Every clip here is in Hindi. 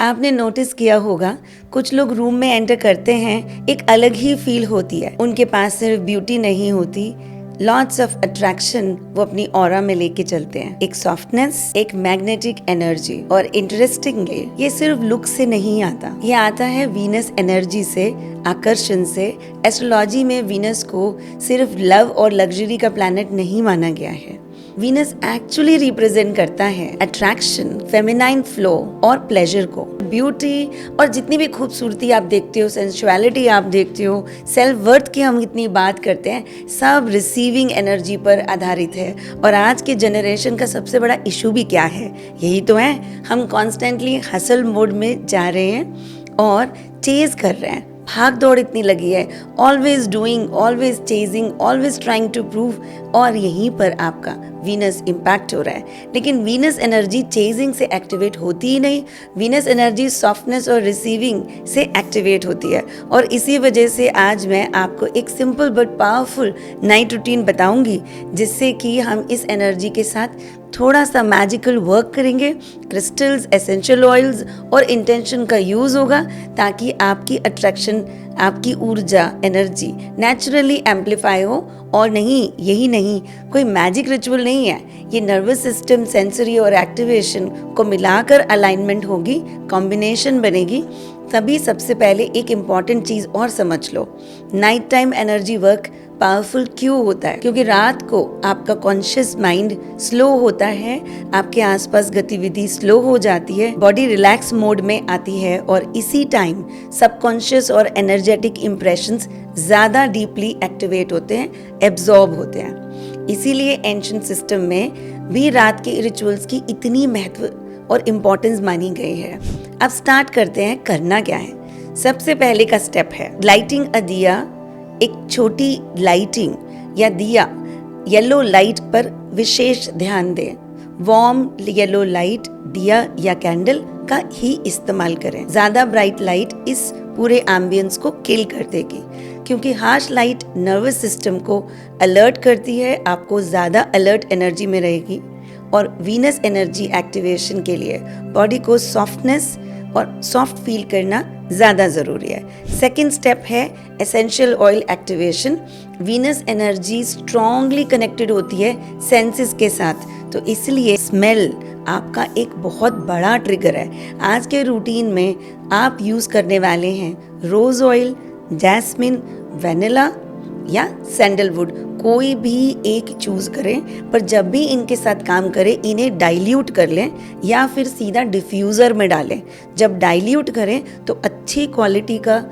आपने नोटिस किया होगा कुछ लोग रूम में एंटर करते हैं, एक अलग ही फील होती है। उनके पास सिर्फ ब्यूटी नहीं होती, लॉट्स ऑफ अट्रैक्शन वो अपनी ऑरा में लेके चलते हैं। एक सॉफ्टनेस, एक मैग्नेटिक एनर्जी। और इंटरेस्टिंगली ये सिर्फ लुक से नहीं आता, ये आता है वीनस एनर्जी से, आकर्षण से। एस्ट्रोलॉजी में वीनस को सिर्फ लव और लग्जरी का प्लैनेट नहीं माना गया है। वीनस एक्चुअली रिप्रेजेंट करता है अट्रैक्शन, फेमिनाइन फ्लो और प्लेजर को। ब्यूटी और जितनी भी खूबसूरती आप देखते हो, सेंसुअलिटी आप देखते हो, सेल्फ वर्थ की हम इतनी बात करते हैं, सब रिसीविंग एनर्जी पर आधारित है। और आज के जनरेशन का सबसे बड़ा इशू भी क्या है? यही तो है, हम कॉन्स्टेंटली हसल मोड में जा रहे हैं और चेज कर रहे हैं। भाग दौड़ इतनी लगी है, always doing, always chasing, always trying to prove, और यहीं पर आपका वीनस इम्पैक्ट हो रहा है। लेकिन वीनस एनर्जी चेजिंग से एक्टिवेट होती ही नहीं, वीनस एनर्जी सॉफ्टनेस और रिसीविंग से एक्टिवेट होती है। और इसी वजह से आज मैं आपको एक simple but powerful night routine बताऊंगी, जिससे कि हम इस एनर्जी के साथ थोड़ा सा मैजिकल वर्क करेंगे। क्रिस्टल्स, एसेंशियल ऑयल्स और इंटेंशन का यूज़ होगा, ताकि आपकी अट्रैक्शन, आपकी ऊर्जा, एनर्जी नेचुरली एम्पलीफाई हो। और नहीं, यही नहीं, कोई मैजिक रिचुअल नहीं है, ये नर्वस सिस्टम, सेंसरी और एक्टिवेशन को मिलाकर अलाइनमेंट होगी, कॉम्बिनेशन बनेगी। तभी सबसे पहले एक इम्पॉर्टेंट चीज़ और समझ लो, night time energy work powerful क्यों होता है? क्योंकि रात को आपका कॉन्शियस माइंड स्लो होता है, आपके आसपास गतिविधि स्लो हो जाती है, बॉडी रिलैक्स मोड में आती है, और इसी टाइम सबकॉन्शियस और एनर्जेटिक इंप्रेशंस ज़्यादा डीपली एक्टिवेट होते हैं, एब्जॉर्ब होते हैं। इसीलिए एंशिएंट सिस्टम में भी रात के रिचुअल्स की इतनी महत्व और इम्पोर्टेंस मानी गई है। अब स्टार्ट करते हैं, करना क्या है। सबसे पहले का स्टेप है लाइटिंग अ दिया। एक छोटी लाइटिंग या दिया येलो लाइट पर विशेष ध्यान दें। वार्म येलो लाइट दिया या कैंडल का ही इस्तेमाल करें। ज़्यादा ब्राइट लाइट इस पूरे एम्बियंस को किल कर देगी, क्योंकि हार्श लाइट नर्वस सिस्टम को अलर्ट करती है, आपको ज़्यादा अलर्ट एनर्जी में रहेगी। और वीनस एनर्जी एक्टिवेशन के लिए बॉडी को सॉफ्टनेस और सॉफ्ट फील करना ज़्यादा ज़रूरी है। सेकेंड स्टेप है essential oil activation. Venus energy strongly connected होती है सेंसेस के साथ, तो इसलिए स्मेल आपका एक बहुत बड़ा ट्रिगर है। आज के रूटीन में आप यूज़ करने वाले हैं रोज़ ऑयल, जैस्मिन, वेनिला या सैंडलवुड, कोई भी एक चूज़ करें। पर जब भी इनके साथ काम करें, इन्हें डाइल्यूट कर लें या फिर सीधा डिफ्यूज़र में डालें। जब डाइल्यूट करें तो अच्छी क्वालिटी का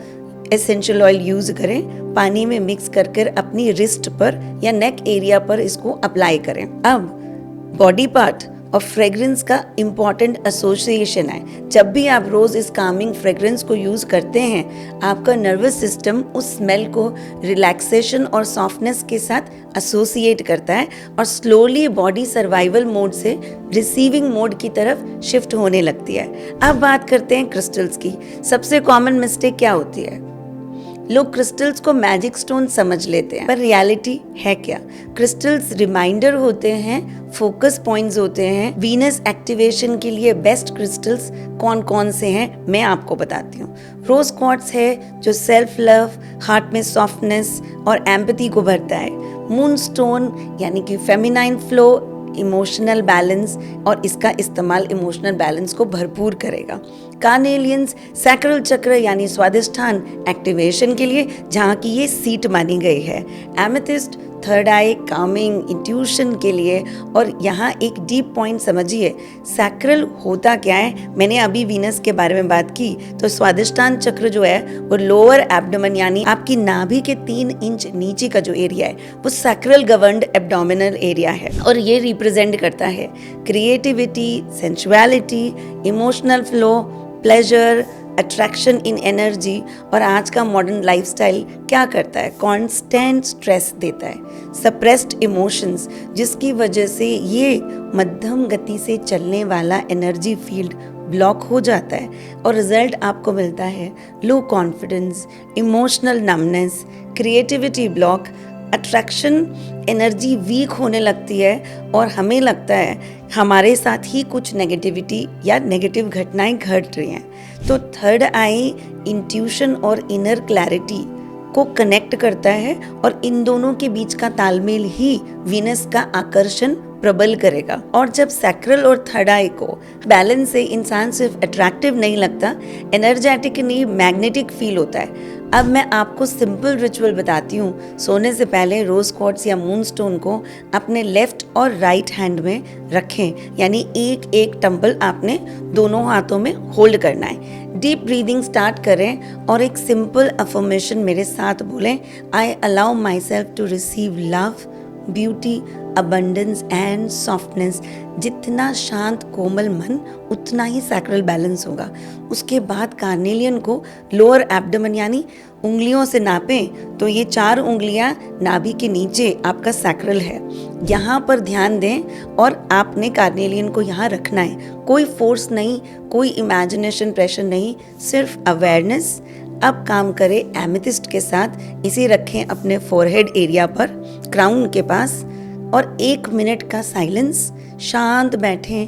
एसेंशियल ऑयल यूज़ करें, पानी में मिक्स कर कर अपनी रिस्ट पर या नेक एरिया पर इसको अप्लाई करें। अब बॉडी पार्ट और फ्रेग्रेंस का इम्पॉर्टेंट एसोसिएशन है। जब भी आप रोज़ इस कामिंग फ्रेग्रेंस को यूज़ करते हैं, आपका नर्वस सिस्टम उस स्मेल को रिलैक्सेशन और सॉफ्टनेस के साथ एसोसिएट करता है, और स्लोली बॉडी सर्वाइवल मोड से रिसीविंग मोड की तरफ शिफ्ट होने लगती है। अब बात करते हैं क्रिस्टल्स की। सबसे कॉमन मिस्टेक क्या होती है? लोग क्रिस्टल्स को मैजिक स्टोन समझ लेते हैं, पर रियलिटी है क्या? क्रिस्टल्स रिमाइंडर होते हैं, फोकस पॉइंट्स होते हैं। वीनस एक्टिवेशन के लिए बेस्ट क्रिस्टल्स कौन कौन से हैं, मैं आपको बताती हूँ। रोज क्वार्ट्स है जो सेल्फ लव, हार्ट में सॉफ्टनेस और एम्पैथी को भरता है। मून स्टोन यानी कि फेमिनाइन फ्लो, इमोशनल बैलेंस, और इसका इस्तेमाल इमोशनल बैलेंस को भरपूर करेगा। कार्नेलियंस सैक्रल चक्र यानी स्वादिष्ठान एक्टिवेशन के लिए, जहाँ की ये सीट मानी गई है। एमेथिस्ट थर्ड आई, कामिंग, इंट्यूशन के लिए। और यहाँ एक डीप पॉइंट समझिए, सैक्रल होता क्या है? मैंने अभी वीनस के बारे में बात की, तो स्वादिष्ठान चक्र जो है वो लोअर एब्डोमेन यानी आपकी नाभि के 3 इंच नीचे का जो एरिया है वो सैक्रल गवर्नड एब्डोमिनल एरिया है, और ये रिप्रेजेंट करता है creativity, sensuality, emotional flow, pleasure, attraction in energy. और आज का मॉडर्न लाइफस्टाइल क्या करता है? कांस्टेंट स्ट्रेस देता है, सप्रेस्ड इमोशंस, जिसकी वजह से ये मध्यम गति से चलने वाला एनर्जी फील्ड ब्लॉक हो जाता है, और रिजल्ट आपको मिलता है low confidence, emotional numbness, creativity block, attraction energy weak होने लगती है और हमें लगता है हमारे साथ ही कुछ नेगेटिविटी या नेगेटिव घटनाएं घट रही हैं। तो थर्ड आई इंट्यूशन और इनर क्लैरिटी को कनेक्ट करता है और इन दोनों के बीच का तालमेल ही वीनस का आकर्षण प्रबल करेगा। और जब सैक्रल और थर्ड आई को बैलेंस से इंसान सिर्फ अट्रैक्टिव नहीं लगता, एनर्जेटिक नहीं मैग्नेटिक फील होता है। अब मैं आपको सिंपल रिचुअल बताती हूँ। सोने से पहले रोज क्वार्ट्स या मूनस्टोन को अपने लेफ्ट और राइट हैंड में रखें, यानी एक एक टम्पल आपने दोनों हाथों में होल्ड करना है। डीप ब्रीदिंग स्टार्ट करें और एक सिंपल अफर्मेशन मेरे साथ बोलें, I allow myself to receive love, beauty, abundance and softness. जितना शांत कोमल मन उतना ही सैक्रल बैलेंस होगा। उसके बाद कार्नेलियन को लोअर एब्डोमेन यानी उंगलियों से नापें तो ये 4 उंगलियां नाभि के नीचे आपका सैक्रल है, यहाँ पर ध्यान दें और आपने कार्नेलियन को यहाँ रखना है। कोई फोर्स नहीं, कोई इमेजिनेशन प्रेशर नहीं, सिर्फ अवेयरनेस। अब काम करें एमेथिस्ट के साथ। इसे रखें अपने फोरहेड एरिया पर, क्राउन के पास, और 1 मिनट का साइलेंस। शांत बैठें,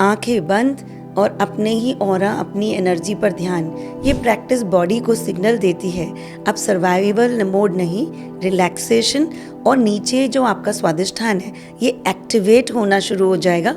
आंखें बंद और अपने ही ऑरा, अपनी एनर्जी पर ध्यान। ये प्रैक्टिस बॉडी को सिग्नल देती है अब सर्वाइवल मोड नहीं, रिलैक्सेशन। और नीचे जो आपका स्वादिष्ठान है ये एक्टिवेट होना शुरू हो जाएगा।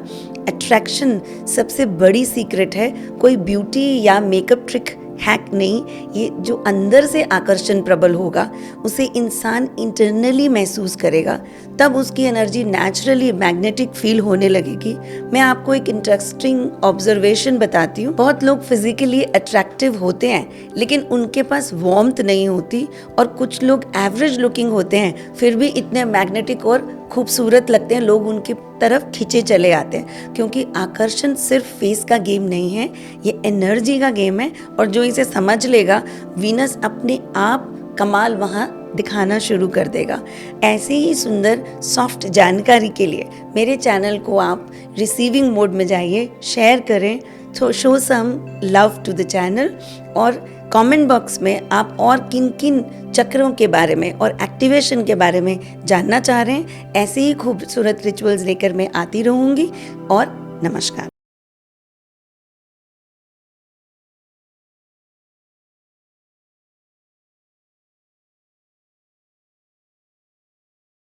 अट्रैक्शन सबसे बड़ी सीक्रेट है, कोई ब्यूटी या मेकअप ट्रिक हैक नहीं। ये जो अंदर से आकर्षण प्रबल होगा उसे इंसान इंटरनली महसूस करेगा, तब उसकी एनर्जी नेचुरली मैग्नेटिक फील होने लगेगी। मैं आपको एक इंटरेस्टिंग ऑब्जर्वेशन बताती हूँ। बहुत लोग फिजिकली अट्रैक्टिव होते हैं लेकिन उनके पास वार्मथ नहीं होती, और कुछ लोग एवरेज लुकिंग होते हैं फिर भी इतने मैग्नेटिक और खूबसूरत लगते हैं, लोग उनकी तरफ खींचे चले आते हैं। क्योंकि आकर्षण सिर्फ फेस का गेम नहीं है, ये एनर्जी का गेम है। और जो इसे समझ लेगा, वीनस अपने आप कमाल वहाँ दिखाना शुरू कर देगा। ऐसे ही सुंदर सॉफ्ट जानकारी के लिए मेरे चैनल को आप रिसीविंग मोड में जाइए, शेयर करें, तो show some love to the channel. और कमेंट बॉक्स में आप और किन किन चक्रों के बारे में और एक्टिवेशन के बारे में जानना चाह रहे हैं, ऐसे ही खूबसूरत रिचुअल्स लेकर मैं आती रहूँगी। और नमस्कार।